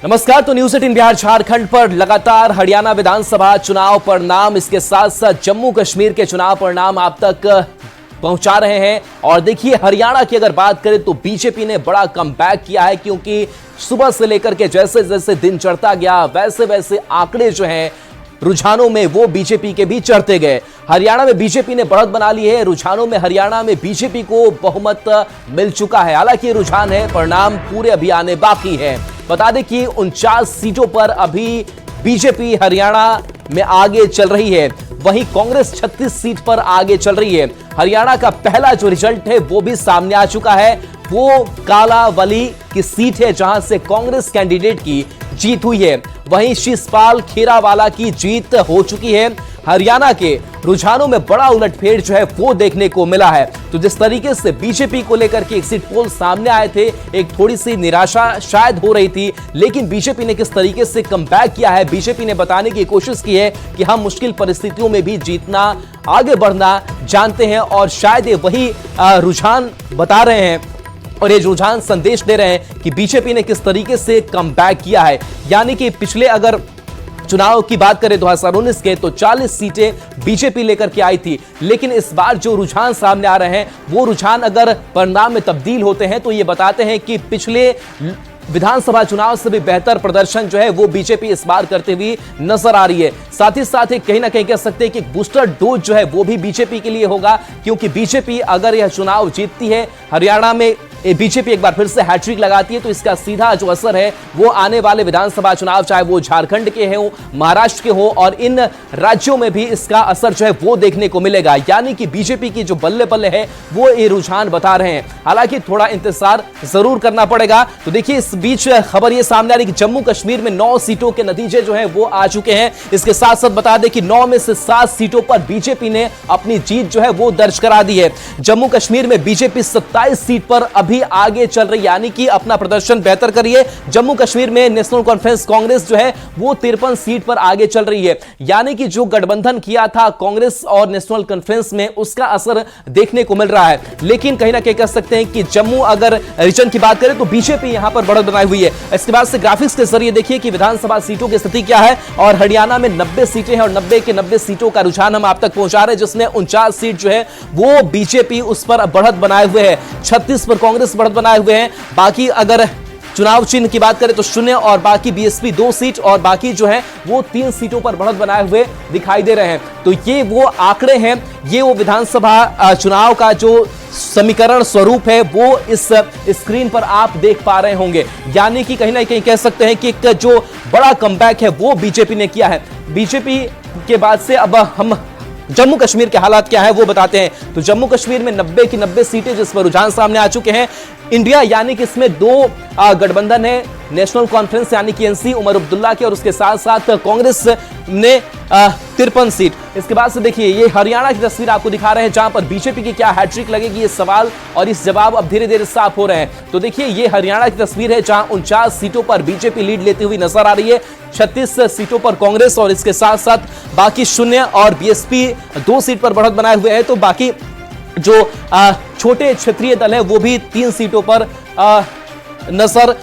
नमस्कार। तो न्यूज 18 बिहार झारखंड पर लगातार हरियाणा विधानसभा चुनाव परिणाम, इसके साथ साथ जम्मू कश्मीर के चुनाव परिणाम आप तक पहुंचा रहे हैं। और देखिए, हरियाणा की अगर बात करें तो बीजेपी ने बड़ा कमबैक किया है, क्योंकि सुबह से लेकर के जैसे जैसे दिन चढ़ता गया वैसे वैसे आंकड़े जो हैं रुझानों में वो बीजेपी के भी चढ़ते गए। हरियाणा में बीजेपी ने बढ़त बना ली है। रुझानों में हरियाणा में बीजेपी को बहुमत मिल चुका है। हालांकि रुझान है, परिणाम पूरे अभी आने बाकी है। बता दें कि 49 सीटों पर अभी बीजेपी हरियाणा में आगे चल रही है, वहीं कांग्रेस 36 सीट पर आगे चल रही है। हरियाणा का पहला जो रिजल्ट है वो भी सामने आ चुका है। वो कालावली की सीट है जहां से कांग्रेस कैंडिडेट की जीत हुई है। वहीं शिषपाल खेरावाला की जीत हो चुकी है। हरियाणा के रुझानों में बड़ा उलटफेर जो है वो देखने को मिला है। तो जिस तरीके से बीजेपी को लेकर के एग्जिट पोल सामने आए थे, एक थोड़ी सी निराशा शायद हो रही थी, लेकिन बीजेपी ने किस तरीके से कमबैक किया है, बीजेपी ने बताने की कोशिश की है कि हम मुश्किल परिस्थितियों में भी जीतना, आगे बढ़ना जानते हैं। और शायद ये वही रुझान बता रहे हैं और ये रुझान संदेश दे रहे हैं कि बीजेपी ने किस तरीके से कमबैक किया है। यानी कि पिछले अगर चुनाव की बात करें 2019 के, तो 40 सीटें बीजेपी लेकर के आई थी, लेकिन इस बार जो रुझान सामने आ रहे हैं वो रुझान अगर परिणाम में तब्दील होते हैं तो ये बताते हैं कि पिछले विधानसभा चुनाव से भी बेहतर प्रदर्शन जो है वो बीजेपी इस बार करते हुए नजर आ रही है। साथ ही साथ कहीं ना कहीं कह सकते हैं कि बूस्टर डोज जो है वो भी बीजेपी के लिए होगा, क्योंकि बीजेपी अगर यह चुनाव जीतती है, हरियाणा में बीजेपी एक बार फिर से हैट्रिक लगाती है, तो इसका सीधा जो असर है वो आने वाले विधानसभा चुनाव, चाहे वो झारखंड के हो, महाराष्ट्र के हो, और इन राज्यों में भी इसका असर जो है वो देखने को मिलेगा। यानी कि बीजेपी की जो बल्ले बल्ले है वो ये रुझान बता रहे हैं। हालांकि थोड़ा इंतजार जरूर करना पड़ेगा। तो देखिए, इस बीच खबर ये सामने आ रही कि जम्मू कश्मीर में 9 सीटों के नतीजे जो है वो आ चुके हैं। इसके साथ साथ बता दें कि 9 में से 7 सीटों पर बीजेपी ने अपनी जीत जो है वो दर्ज करा दी है। जम्मू कश्मीर में बीजेपी 27 सीट पर भी आगे चल रही, यानी कि अपना प्रदर्शन बेहतर करिए। जम्मू कश्मीर में नेशनल कॉन्फ्रेंस कांग्रेस जो है वो 53 सीट पर आगे चल रही है। यानी कि जो गठबंधन किया था कांग्रेस और नेशनल कॉन्फ्रेंस में, उसका असर देखने को मिल रहा है। लेकिन कहीं ना कहीं कह सकते हैं कि जम्मू अगर रीजन की बात करें तो बीजेपी यहां पर बढ़त बनाई हुई है। इसके बाद से ग्राफिक्स के जरिए देखिए कि विधानसभा सीटों की स्थिति क्या है। और हरियाणा में 90 सीटें हैं और 90 के 90 सीटों का रुझान हम आप तक पहुंचा रहे हैं, जिसमें 49 सीट जो है वो बीजेपी उस पर बढ़त बनाए हुए है। 36 पर कांग्रेस बढ़त बनाए हुए हैं। बाकी अगर चुनाव चिन्ह की बात करें तो 0 और बाकी बीएसपी 2 सीट और बाकी जो है वो 3 सीटों पर बढ़त बनाए हुए दिखाई दे रहे हैं। तो ये वो आंकड़े हैं, ये वो विधानसभा चुनाव का जो समीकरण स्वरूप है वो इस स्क्रीन पर आप देख पा रहे होंगे। यानी कि कहीं ना कहीं कह सकते हैं कि एक जो बड़ा कमबैक है वो बीजेपी ने किया है। बीजेपी के बाद से अब हम जम्मू कश्मीर के हालात क्या है वो बताते हैं। तो जम्मू कश्मीर में 90 की 90 सीटें जिस पर रुझान सामने आ चुके हैं। इंडिया यानी कि इसमें 2 गठबंधन है, नेशनल कॉन्फ्रेंस यानी कि एनसी उमर अब्दुल्ला के, और उसके साथ साथ कांग्रेस ने 53 सीट। इसके बाद से देखिए, ये हरियाणा की तस्वीर आपको दिखा रहे हैं जहां पर बीजेपी की क्या हैट्रिक लगेगी, ये सवाल और इस जवाब अब धीरे धीरे साफ हो रहे हैं। तो देखिए, ये हरियाणा की तस्वीर है जहां 49 सीटों पर बीजेपी लीड लेती हुई नजर आ रही है। 36 सीटों पर कांग्रेस और इसके साथ साथ बाकी 0 और बीएसपी 2 सीट पर बढ़त बनाए हुए हैं। तो बाकी जो छोटे क्षेत्रीय दल है वो भी 3 सीटों पर नजर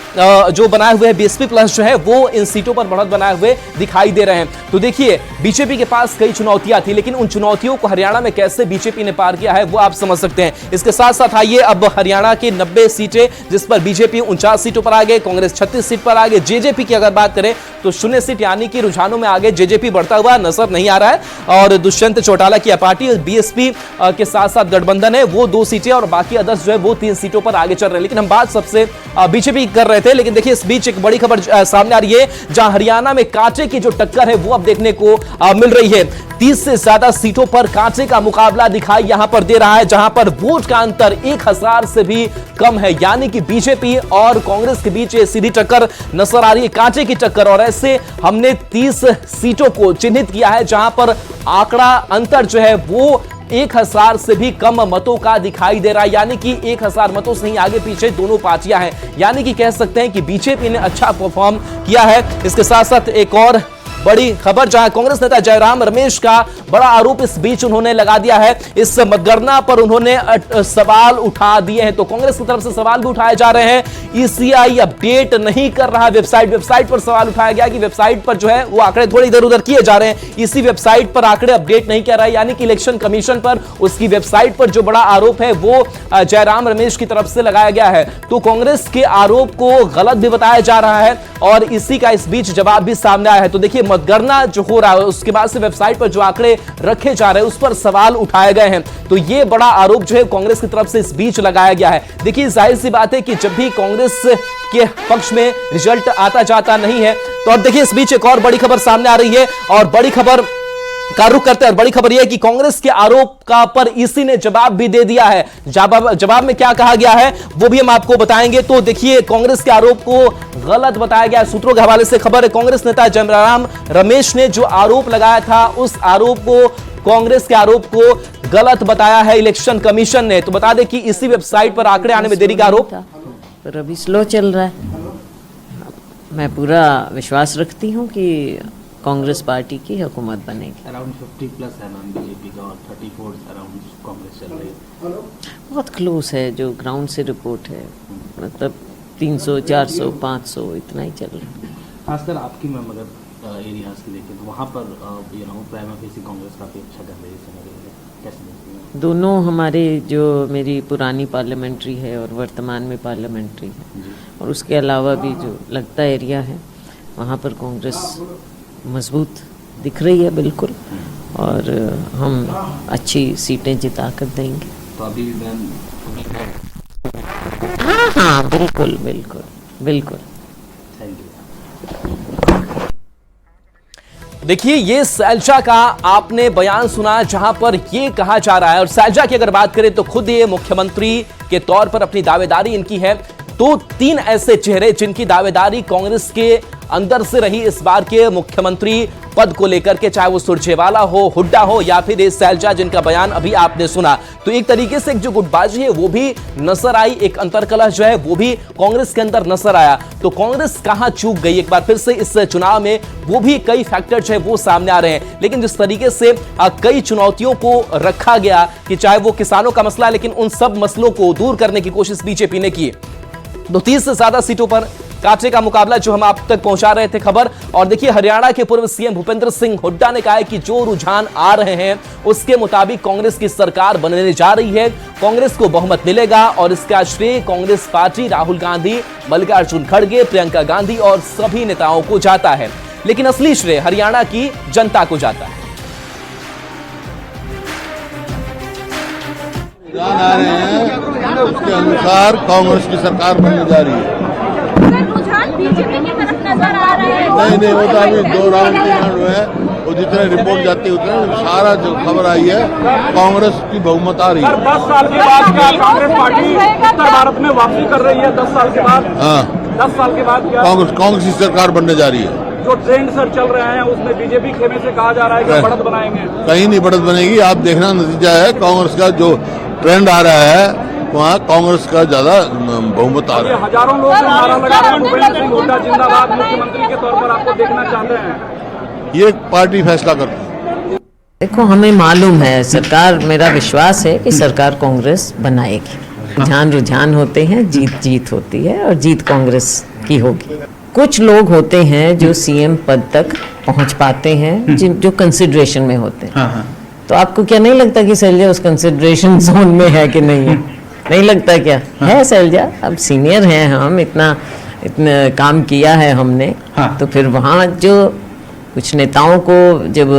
जो बनाए हुए हैं। बीएसपी प्लस जो है वो इन सीटों पर बढ़त बनाए हुए दिखाई दे रहे हैं। तो देखिए, बीजेपी के पास कई चुनौतियां थी, लेकिन उन चुनौतियों को हरियाणा में कैसे बीजेपी ने पार किया है वो आप समझ सकते हैं। इसके साथ साथ आइए अब हरियाणा की 90 सीटें जिस पर बीजेपी 49 सीटों पर आगे, कांग्रेस 36 सीट पर आगे। जेजेपी की अगर बात करें तो 0 सीट यानी कि रुझानों में आगे जेजेपी बढ़ता हुआ नजर नहीं आ रहा है। और दुष्यंत चौटाला की पार्टी बीएसपी के साथ साथ गठबंधन है वो 2 सीटें और बाकी अदर्स जो है वो 3 सीटों पर आगे चल रहे हैं। लेकिन हम बात सबसे बीजेपी कर रहे थे, लेकिन देखिए इस बीच एक बड़ी खबर सामने आ रही है जहां हरियाणा में कांटे की जो टक्कर है वो अब देखने को मिल रही है। 30 से ज्यादा सीटों पर कांटे का मुकाबला दिखाई यहां पर दे रहा है, जहां पर वोट का अंतर 1000 से भी कम है। यानी कि बीजेपी और कांग्रेस के बीच सीधी टक्कर नजर आ रही है, कांटे की टक्कर। और ऐसे हमने 30 सीटों को चिन्हित किया है जहां पर आंकड़ा अंतर जो है वो 1000 से भी कम मतों का दिखाई दे रहा है। यानी कि 1000 मतों से ही आगे पीछे दोनों पार्टियां हैं। यानी कि कह सकते हैं कि बीजेपी ने अच्छा परफॉर्म किया है। इसके साथ साथ एक और बड़ी खबर, जहां कांग्रेस नेता जयराम रमेश का बड़ा आरोप इस बीच उन्होंने लगा दिया है। इस मतगणना पर उन्होंने सवाल उठा दिए हैं। तो कांग्रेस की तरफ से सवाल भी उठाए जा रहे हैं, ईसीआई अपडेट नहीं कर रहा वेबसाइट पर सवाल उठाया गया कि वेबसाइट पर जो है वो आंकड़े थोड़ी इधर उधर किए जा रहे हैं, इसी वेबसाइट पर आंकड़े अपडेट नहीं कर रहा है, यानी कि इलेक्शन कमीशन पर उसकी वेबसाइट पर जो बड़ा आरोप है वो जयराम रमेश की तरफ से लगाया गया है। तो कांग्रेस के आरोप को गलत भी बताया जा रहा है और इसी का इस बीच जवाब भी सामने आया है। तो देखिए, मतगणना जो हो रहा है उसके बाद से वेबसाइट पर जो आंकड़े रखे जा रहे हैं उस पर सवाल उठाए गए हैं। तो ये बड़ा आरोप जो है कांग्रेस की तरफ से इस बीच लगाया गया है। देखिए, जाहिर सी बात है कि जब भी कांग्रेस के पक्ष में रिजल्ट आता जाता नहीं है, तो अब देखिए इस बीच एक और बड़ी खबर सामने आ रही है और बड़ी खबर का रुख करते हैं। बड़ी खबर यह है कि कांग्रेस के आरोप का पर ईसी ने जवाब भी दे दिया है। जवाब में क्या कहा गया है वो भी हम आपको बताएंगे। तो देखिए, कांग्रेस के आरोप को गलत बताया गया है। सूत्रों के हवाले से खबर है, कांग्रेस नेता जयराम रमेश ने जो आरोप लगाया था उस आरोप को, कांग्रेस के आरोप को गलत बताया है इलेक्शन कमीशन ने। तो बता दें कि इसी वेबसाइट पर आंकड़े आने में देरी का आरोप, पर अभी स्लो चल रहा है। मैं पूरा विश्वास रखती हूँ कि कांग्रेस पार्टी की हुकूमत बनेगी। अराउंड 50 प्लस है मैम बीजेपी का और 34 अराउंड कांग्रेस चल रही है। बहुत क्लोज है जो ग्राउंड से रिपोर्ट है, मतलब 300, 400, 500 इतना ही चल रहा है। खासकर आपकी मैम अगर एरियाज की देखें तो वहाँ पर प्राइमा फेसी कांग्रेस काफ़ी अच्छा कर रही है, कैसे देखती हैं? दोनों हमारे जो मेरी पुरानी पार्लियामेंट्री है और वर्तमान में पार्लियामेंट्री है और उसके अलावा भी जो लगता एरिया है वहाँ पर कांग्रेस मजबूत दिख रही है बिल्कुल, और हम अच्छी सीटें जिता कर देंगे। तो अभी मैम हाँ बिल्कुल बिल्कुल बिल्कुल। Thank you. देखिए, ये सैलजा का आपने बयान सुना जहां पर ये कहा जा रहा है, और सैलजा की अगर बात करें तो खुद ये मुख्यमंत्री के तौर पर अपनी दावेदारी इनकी है। तो 3 ऐसे चेहरे जिनकी दावेदारी कांग्रेस के अंदर से रही इस बार के मुख्यमंत्री पद को लेकर के, चाहे वो सुरजेवाला हो, हुड्डा हो या फिर ये सैलजा जिनका बयान अभी आपने सुना। तो एक तरीके से एक जो गुटबाजी है वो भी नजर आई, एक अंतरकलह जो है वो भी कांग्रेस के अंदर नजर आया। तो कांग्रेस कहां चूक गई एक बार फिर से इस चुनाव में, वो भी कई फैक्टर जो है वो सामने आ रहे हैं। लेकिन जिस तरीके से कई चुनौतियों को रखा गया कि चाहे वो किसानों का मसला, लेकिन उन सब मसलों को दूर करने की कोशिश बीजेपी ने की। तो 30 से ज्यादा सीटों पर कांटे का मुकाबला जो हम आप तक पहुंचा रहे थे खबर। और देखिए, हरियाणा के पूर्व सीएम भूपेंद्र सिंह हुड्डा ने कहा है कि जो रुझान आ रहे हैं उसके मुताबिक कांग्रेस की सरकार बनने जा रही है, कांग्रेस को बहुमत मिलेगा और इसका श्रेय कांग्रेस पार्टी, राहुल गांधी, मल्लिकार्जुन खड़गे, प्रियंका गांधी और सभी नेताओं को जाता है। लेकिन असली श्रेय हरियाणा की जनता को जाता है। आ रहे हैं उसके अनुसार कांग्रेस की सरकार बनने जा रही है। बीजेपी की तरफ नजर आ रहा है। नहीं वो तो अभी 2 राउंड 3 राउंड हुए हैं, वो जितने रिपोर्ट जाती है उतने सारा जो खबर आई है कांग्रेस की बहुमत आ रही है। 10 साल के बाद क्या कांग्रेस पार्टी उत्तर भारत में वापसी कर रही है? 10 साल के बाद, हाँ 10 साल के बाद क्या कांग्रेस की सरकार बनने जा रही है। जो ट्रेंड सर चल रहे हैं उसमें बीजेपी खेमे से कहा जा रहा है कि बढ़त बनाएंगे। कहीं नहीं बढ़त बनेगी, आप देखना नतीजा है। कांग्रेस का जो ट्रेंड आ रहा है वहाँ कांग्रेस का ज्यादा बहुमत आ रहा है। हजारों लोग नारा लगा रहे हैं भूपेंद्र सिंह हुड्डा जिंदाबाद मुख्यमंत्री के तौर पर आपको देखना चाहते हैं। ये पार्टी फैसला करती है। देखो, हमें मालूम है, सरकार, मेरा विश्वास है कि सरकार कांग्रेस बनाएगी। रुझान होते हैं, जीत होती है और जीत कांग्रेस की होगी। कुछ लोग होते हैं जो सीएम पद तक पहुंच पाते हैं, जो कंसिडरेशन में होते हैं। तो आपको क्या नहीं लगता कि सैलजा उस कंसिडरेशन जोन में है कि नहीं है? नहीं लगता क्या? है सैलजा, अब सीनियर हैं हम, इतना काम किया है हमने। तो फिर वहाँ जो कुछ नेताओं को जब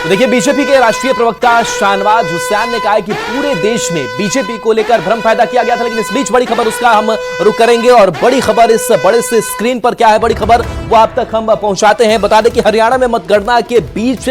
तो देखिए, बीजेपी के राष्ट्रीय प्रवक्ता शाहनवाज हुसैन ने कहा है कि पूरे देश में बीजेपी को लेकर भ्रम पैदा किया गया था। लेकिन इस बीच बड़ी खबर, उसका हम रुख करेंगे और बड़ी खबर इस बड़े से स्क्रीन पर क्या है बड़ी खबर वो आप तक हम पहुंचाते हैं। बता दें कि हरियाणा में मतगणना के बीच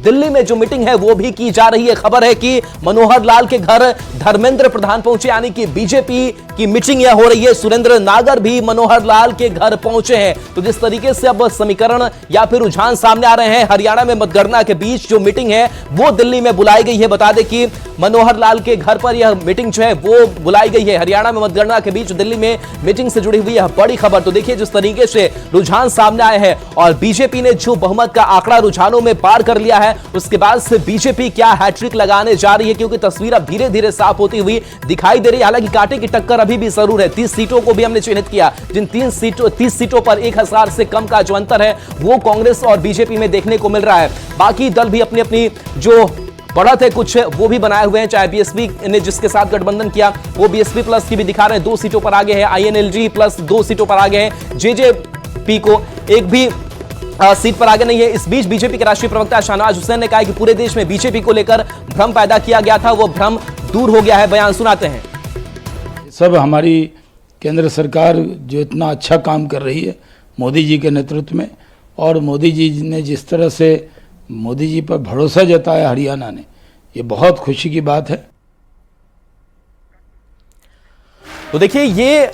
दिल्ली में जो मीटिंग है वो भी की जा रही है। खबर है कि मनोहर लाल के घर धर्मेंद्र प्रधान पहुंचे, यानी कि बीजेपी की मीटिंग यह हो रही है। सुरेंद्र नागर भी मनोहर लाल के घर पहुंचे हैं। तो जिस तरीके से अब समीकरण या फिर रुझान सामने आ रहे हैं, हरियाणा में मतगणना के बीच जो मीटिंग है वो दिल्ली में बुलाई गई है। बता दें कि मनोहर लाल के घर पर यह मीटिंग जो है वो बुलाई गई है। हरियाणा में मतगणना के बीच दिल्ली में मीटिंग से जुड़ी हुई यह बड़ी खबर। तो देखिए जिस तरीके से रुझान सामने आए हैं और बीजेपी ने जो बहुमत का आंकड़ा रुझानों में पार कर लिया है, उसके बाद से बीजेपी क्या हैट्रिक लगाने जा रही है, क्योंकि तस्वीर अब धीरे धीरे साफ होती हुई दिखाई दे रही है। हालांकि कांटे की टक्कर अभी भी जरूर है। 30 सीटों को भी हमने चिन्हित किया, जिन 30 सीटों पर 1000 से कम का जो अंतर है वो कांग्रेस और बीजेपी में देखने को मिल रहा है। बाकी दल भी अपनी अपनी जो बढ़त है कुछ वो भी बनाए हुए हैं। चाहे बीएसपी ने जिसके साथ गठबंधन किया वो बीएसपी प्लस की भी दिखा रहे हैं, 2 सीटों पर आगे है। आईएनएलजी प्लस 2 सीटों पर आगे है। जेजेपी को एक भी सीट पर आगे नहीं है। इस बीच बीजेपी के राष्ट्रीय प्रवक्ता शाहनवाज हुसैन ने कहा कि पूरे देश में बीजेपी को लेकर भ्रम पैदा किया गया था, वो भ्रम दूर हो गया है। बयान सुनाते हैं। सब हमारी केंद्र सरकार जो इतना अच्छा काम कर रही है मोदी जी के नेतृत्व में, और मोदी जी ने जिस तरह से मोदी जी पर भरोसा जताया हरियाणा ने, ये बहुत खुशी की बात है। तो देखिए ये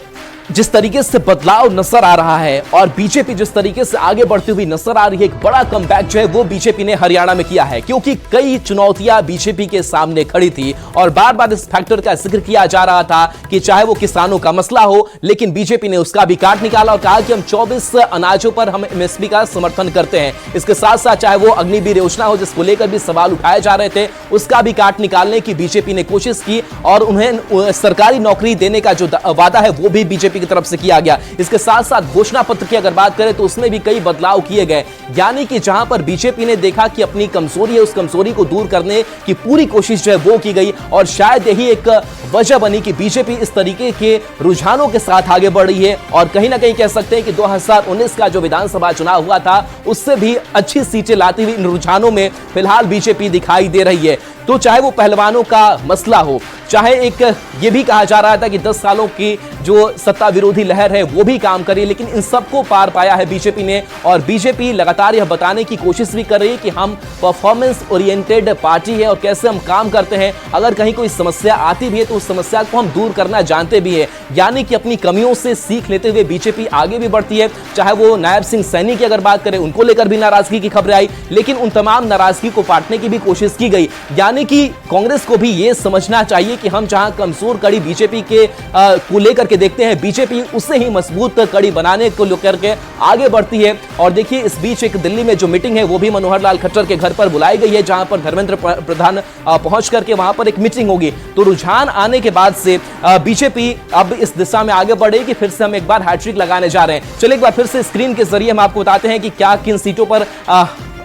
जिस तरीके से बदलाव नजर आ रहा है और बीजेपी जिस तरीके से आगे बढ़ती हुई नजर आ रही है, एक बड़ा कमबैक जो है वो बीजेपी ने हरियाणा में किया है, क्योंकि कई चुनौतियां बीजेपी के सामने खड़ी थी और बार बार इस फैक्टर का जिक्र किया जा रहा था कि चाहे वो किसानों का मसला हो, लेकिन बीजेपी ने उसका भी काट निकाला और कहा कि हम 24 अनाजों पर हम एमएसपी का समर्थन करते हैं। इसके साथ साथ चाहे वो अग्निवीर योजना हो जिसको लेकर भी सवाल उठाए जा रहे थे, उसका भी काट निकालने की बीजेपी ने कोशिश की और उन्हें सरकारी नौकरी देने का जो वादा है वो भी बीजेपी की तरफ से किया गया। इसके साथ साथ घोषणा पत्र की अगर बात करें तो उसमें भी कई बदलाव किए गए, यानी कि जहां पर बीजेपी ने देखा कि अपनी कमजोरी है उस कमजोरी को दूर करने की पूरी कोशिश जो है वो की गई और शायद यही एक वजह बनी कि बीजेपी इस तरीके के रुझानों के साथ आगे बढ़ रही है और कहीं ना कहीं कह सकते हैं कि 2019 का जो विधानसभा चुनाव हुआ था उससे भी अच्छी सीटें लाती हुई इन रुझानों में फिलहाल बीजेपी दिखाई दे रही है। तो चाहे वो पहलवानों का मसला हो, चाहे एक ये भी कहा जा रहा था कि 10 सालों की जो सत्ता विरोधी लहर है वो भी काम करी, लेकिन इन सबको पार पाया है बीजेपी ने और बीजेपी लगातार यह बताने की कोशिश भी कर रही है कि हम परफॉर्मेंस ओरिएंटेड पार्टी है और कैसे हम काम करते हैं। अगर कहीं कोई समस्या आती भी है तो उस समस्या को हम दूर करना जानते भी है, यानी कि अपनी कमियों से सीख लेते हुए बीजेपी आगे भी बढ़ती है। चाहे वो नायब सिंह सैनी की अगर बात करें, उनको लेकर भी नाराजगी की खबरें आई, लेकिन उन तमाम नाराजगी को पाटने की भी कोशिश की गई। यानी कि कांग्रेस को भी यह समझना चाहिए कि हम जहां कमजोर कड़ी बीजेपी के को लेकर के देखते हैं, बीजेपी उससे ही मजबूत कड़ी बनाने को लेकर के आगे बढ़ती है। और देखिए इस बीच एक दिल्ली में जो मीटिंग है वो भी मनोहर लाल खट्टर के घर पर बुलाई गई है, जहां पर धर्मेंद्र प्रधान पहुंच करके वहां पर एक मीटिंग होगी। तो रुझान आने के बाद से बीजेपी अब इस दिशा में आगे बढ़ेगी। फिर से हम एक बार हैट्रिक लगाने जा रहे हैं। चलिए एक बार फिर से स्क्रीन के जरिए हम आपको बताते हैं कि क्या किन सीटों पर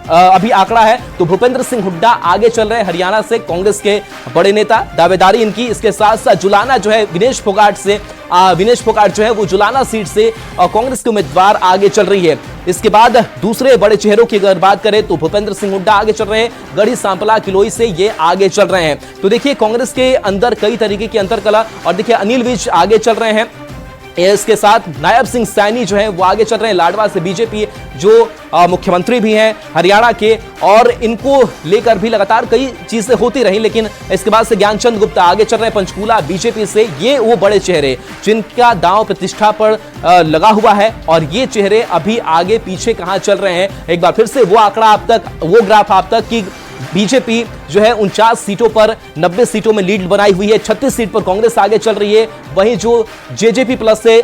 अभी आंकड़ा है। तो भूपेंद्र सिंह हुड्डा आगे चल रहे हैं हरियाणा से, कांग्रेस के बड़े नेता, दावेदारी इनकी। इसके साथ साथ जुलाना जो है विनेश फोगाट जो है वो जुलाना सीट से कांग्रेस के उम्मीदवार आगे चल रही है। इसके बाद दूसरे बड़े चेहरों की अगर बात करें तो भूपेंद्र सिंह हुड्डा आगे चल रहे हैं, गढ़ी सांपला किलोई से ये आगे चल रहे हैं। तो देखिए कांग्रेस के अंदर कई तरीके की अंतरकला, और देखिए अनिल विज आगे चल रहे हैं। इसके साथ नायब सिंह सैनी जो है वो आगे चल रहे हैं लाडवा से, बीजेपी जो मुख्यमंत्री भी हैं हरियाणा के, और इनको लेकर भी लगातार कई चीजें होती रही। लेकिन इसके बाद से ज्ञानचंद गुप्ता आगे चल रहे हैं पंचकूला बीजेपी से। ये वो बड़े चेहरे जिनका दांव प्रतिष्ठा पर लगा हुआ है और ये चेहरे अभी आगे पीछे कहां चल रहे हैं। एक बार फिर से वो आंकड़ा आप तक, वो ग्राफ आप तक कि बीजेपी जो है 49 सीटों पर 90 सीटों में लीड बनाई हुई है। 36 सीट पर कांग्रेस आगे चल रही है, वहीं जो जेजेपी प्लस है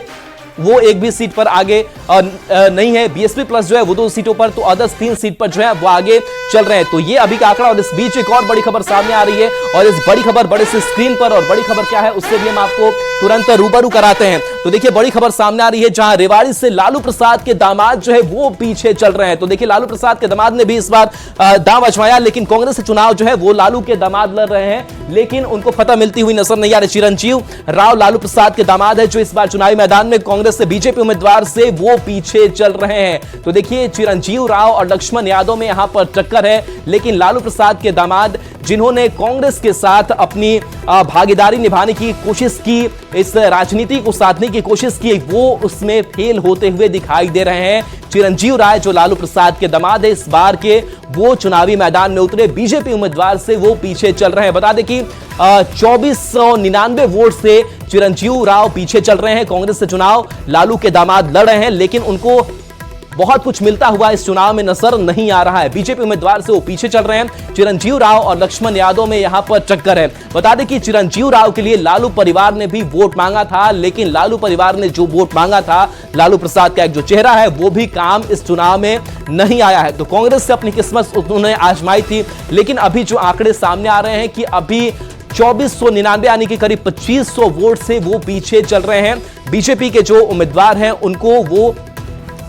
वो एक भी सीट पर आगे नहीं है। बीएसपी प्लस जो है वो 2 सीटों पर, तो अदर्स 3 सीट पर जो है वो आगे चल रहे हैं। तो ये अभी का आंकड़ा। और इस बीच एक और बड़ी खबर सामने आ रही है और इस बड़ी खबर बड़े से स्क्रीन पर, और बड़ी खबर क्या है उससे भी हम आपको तुरंत रूबरू कराते हैं। तो देखिए बड़ी खबर सामने आ रही है जहां रेवाड़ी से लालू प्रसाद के दामाद जो है वो पीछे चल रहे हैं। तो देखिए लालू प्रसाद के दामाद ने भी इस बार दांव आजमाया, लेकिन कांग्रेस से चुनाव जो है वो लालू के दामाद लड़ रहे हैं, लेकिन उनको फतह मिलती हुई नजर नहीं आ रही। चिरंजीव राव लालू प्रसाद के दामाद है जो इस बार चुनावी मैदान में कांग्रेस कांग्रेस से बीजेपी उम्मीदवार से वो पीछे चल रहे हैं। तो देखिए चिरंजीव राव और लक्ष्मण यादव में यहां पर टक्कर है, लेकिन लालू प्रसाद के दामाद जिन्होंने कांग्रेस के साथ अपनी भागीदारी निभाने की कोशिश की, इस राजनीति को साधने की कोशिश की, वो उसमें फेल होते हुए दिखाई दे रहे हैं। चिरंजीव राय जो लालू प्रसाद के दामाद है, इस बार के वो चुनावी मैदान में उतरे, बीजेपी उम्मीदवार से वो पीछे चल रहे हैं। बता दें कि 2499 वोट से चिरंजीव राव पीछे चल रहे हैं। कांग्रेस से चुनाव लालू के दामाद लड़ रहे हैं, लेकिन उनको बहुत कुछ मिलता हुआ इस चुनाव में नजर नहीं आ रहा है। बीजेपी उम्मीदवार से वो पीछे चल रहे हैं। चिरंजीव राव और लक्ष्मण यादव में यहां पर टक्कर है। बता दें कि चिरंजीव राव के लिए लालू परिवार ने भी वोट मांगा था, लेकिन लालू परिवार ने जो वोट मांगा था, लालू प्रसाद का एक जो चेहरा है, वो भी काम इस चुनाव में नहीं आया है। तो कांग्रेस से अपनी किस्मत उन्होंने आजमाई थी, लेकिन अभी जो आंकड़े सामने आ रहे हैं कि अभी 2499 यानी कि करीब 2500 वोट से वो पीछे चल रहे हैं। बीजेपी के जो उम्मीदवार हैं उनको वो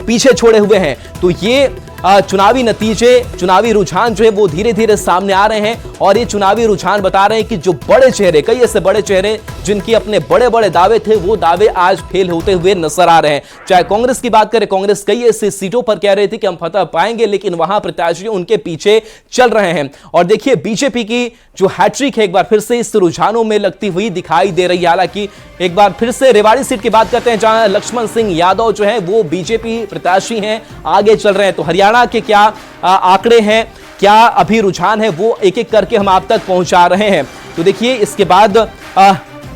पीछे छोड़े हुए हैं। तो ये चुनावी नतीजे, चुनावी रुझान जो है वो धीरे धीरे सामने आ रहे हैं, और ये चुनावी रुझान बता रहे हैं कि जो बड़े चेहरे, कई ऐसे बड़े चेहरे जिनके अपने बड़े बड़े दावे थे, वो दावे आज फेल होते हुए नजर आ रहे हैं। चाहे कांग्रेस की बात करें, कांग्रेस कई ऐसी सीटों पर कह रही थी कि हम फतह पाएंगे, लेकिन वहां प्रत्याशी उनके पीछे चल रहे हैं। और देखिए बीजेपी की जो हैट्रिक है एक बार फिर से इस रुझानों में लगती हुई दिखाई दे रही है। हालांकि एक बार फिर से रेवाड़ी सीट की बात करते हैं, जहां लक्ष्मण सिंह यादव जो है वो बीजेपी प्रत्याशी हैं, आगे चल रहे हैं। तो हरियाणा के क्या आंकड़े हैं, क्या अभी रुझान है, वो एक एक करके हम आप तक पहुंचा रहे हैं। तो देखिए इसके बाद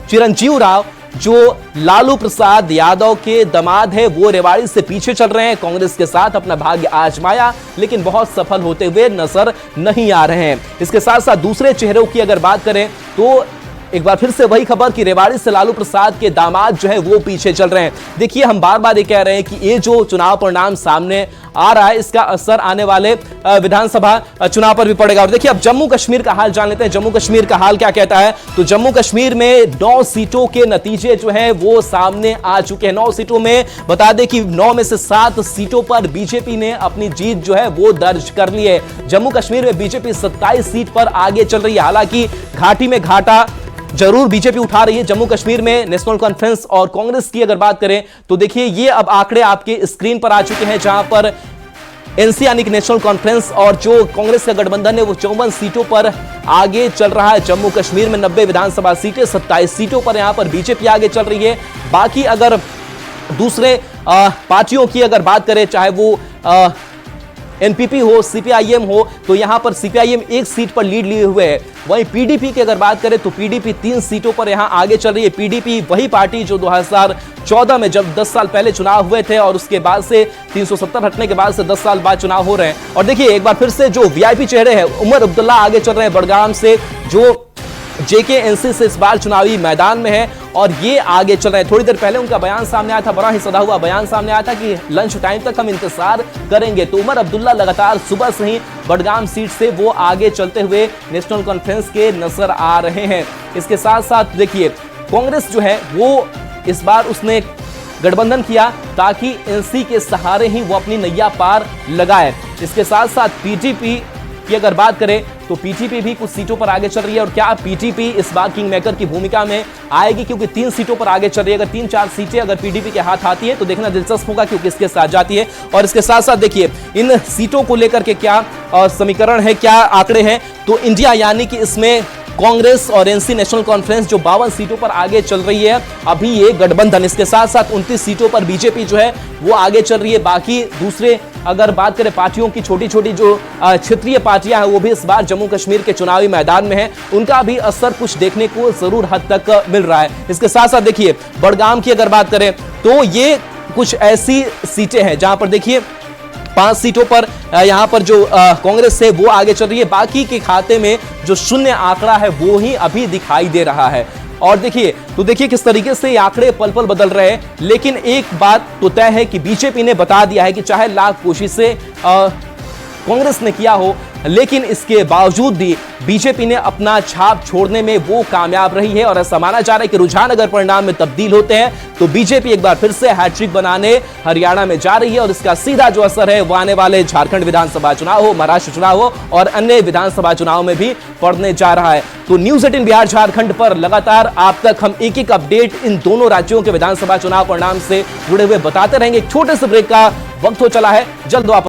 चिरंजीव राव जो लालू प्रसाद यादव के दामाद है, वो रेवाड़ी से पीछे चल रहे हैं। कांग्रेस के साथ अपना भाग्य आजमाया, लेकिन बहुत सफल होते हुए नजर नहीं आ रहे हैं। इसके साथ साथ दूसरे चेहरों की अगर बात करें तो एक बार फिर से वही खबर कि रेवाड़ी से लालू प्रसाद के दामाद जो है वो पीछे चल रहे हैं। देखिए हम बार बार ये कह रहे हैं कि ये जो चुनाव परिणाम सामने आ रहा है, इसका असर आने वाले विधानसभा चुनाव पर भी पड़ेगा। और देखिए अब जम्मू कश्मीर का हाल जान लेते हैं। जम्मू कश्मीर का हाल क्या कहता है? तो जम्मू कश्मीर में 9 सीटों के नतीजे जो है वो सामने आ चुके हैं। 9 सीटों में बता दें कि 9 में से 7 सीटों पर बीजेपी ने अपनी जीत जो है वो दर्ज कर ली है। जम्मू कश्मीर में बीजेपी 27 सीट पर आगे चल रही है। हालांकि घाटी में घाटा जरूर बीजेपी उठा रही है। जम्मू कश्मीर में नेशनल कॉन्फ्रेंस और कांग्रेस की अगर बात करें तो देखिए ये अब आंकड़े आपके स्क्रीन पर आ चुके हैं, जहां पर एनसी यानी कि नेशनल कॉन्फ्रेंस और जो कांग्रेस का गठबंधन है वो 54 सीटों पर आगे चल रहा है। जम्मू कश्मीर में 90 विधानसभा सीटें, 27 सीटों पर यहां पर बीजेपी आगे चल रही है। बाकी अगर दूसरे पार्टियों की अगर बात करें, चाहे वो एनपीपी हो, सीपीआईएम हो, तो यहां पर सीपीआईएम 1 सीट पर लीड लिए हुए है। वहीं पीडीपी की अगर बात करें तो पीडीपी 3 सीटों पर यहां आगे चल रही है। पीडीपी वही पार्टी जो 2014 में जब 10 साल पहले चुनाव हुए थे और उसके बाद से 370 हटने के बाद से 10 साल बाद चुनाव हो रहे हैं। और देखिए एक बार फिर से जो वीआईपी चेहरे हैं, उमर अब्दुल्ला आगे चल रहे हैं बड़गाम से, जो जेकेएनसी से इस बार चुनावी मैदान में है और ये आगे चल रहे हैं। थोड़ी देर पहले उनका बयान सामने आया था, बड़ा ही सदा हुआ बयान सामने आया था कि लंच टाइम तक हम इंतजार करेंगे। तो उमर अब्दुल्ला लगातार सुबह से ही बड़गाम सीट से वो आगे चलते हुए नेशनल कॉन्फ्रेंस के नजर आ रहे हैं। इसके साथ साथ देखिए कांग्रेस जो है वो इस बार उसने गठबंधन किया ताकि एनसी के सहारे ही वो अपनी नैया पार लगाए। इसके साथ साथ पीटीपी की अगर बात करें तो पीटीपी भी कुछ सीटों पर आगे चल रही है। और क्या पीटीपी इस बार किंग मेकर की भूमिका में आएगी, क्योंकि 3 सीटों पर आगे चल रही है। अगर 3-4 सीटें अगर पीडीपी के हाथ आती है तो देखना दिलचस्प होगा क्योंकि इसके साथ जाती है। और इसके साथ साथ देखिए इन सीटों को लेकर के क्या समीकरण है, क्या आंकड़े हैं। तो इंडिया यानी कि इसमें कांग्रेस और एनसी नेशनल कॉन्फ्रेंस जो 52 सीटों पर आगे चल रही है अभी ये गठबंधन। इसके साथ साथ 29 सीटों पर बीजेपी जो है वो आगे चल रही है। बाकी दूसरे अगर बात करें पार्टियों की, छोटी छोटी जो क्षेत्रीय पार्टियां हैं वो भी इस बार जम्मू कश्मीर के चुनावी मैदान में है। उनका भी असर कुछ देखने को जरूर हद तक मिल रहा है। इसके साथ साथ देखिए बड़गाम की अगर बात करें तो ये कुछ ऐसी सीटें हैं जहां पर देखिए 5 सीटों पर यहां पर जो कांग्रेस है वो आगे चल रही है। बाकी के खाते में जो शून्य आंकड़ा है वो ही अभी दिखाई दे रहा है। और देखिए किस तरीके से ये आंकड़े पल पल बदल रहे हैं। लेकिन एक बात तो तय है कि बीजेपी ने बता दिया है कि चाहे लाख कोशिशें कांग्रेस ने किया हो, लेकिन इसके बावजूद भी बीजेपी ने अपना छाप छोड़ने में वो कामयाब रही है और ऐसा माना जा रहा है कि रुझान अगर परिणाम में तब्दील होते हैं तो बीजेपी एक बार फिर से हैट्रिक बनाने हरियाणा में जा रही है और इसका सीधा जो असर है वो आने वाले झारखंड विधानसभा चुनाव हो, महाराष्ट्र चुनाव हो और अन्य विधानसभा चुनाव में भी पड़ने जा रहा है। तो न्यूज़ 18 बिहार झारखंड पर लगातार आप तक हम एक एक अपडेट इन दोनों राज्यों के विधानसभा चुनाव परिणाम से जुड़े हुए बताते रहेंगे। एक छोटे से ब्रेक का वक्त हो चला है, जल्द वापस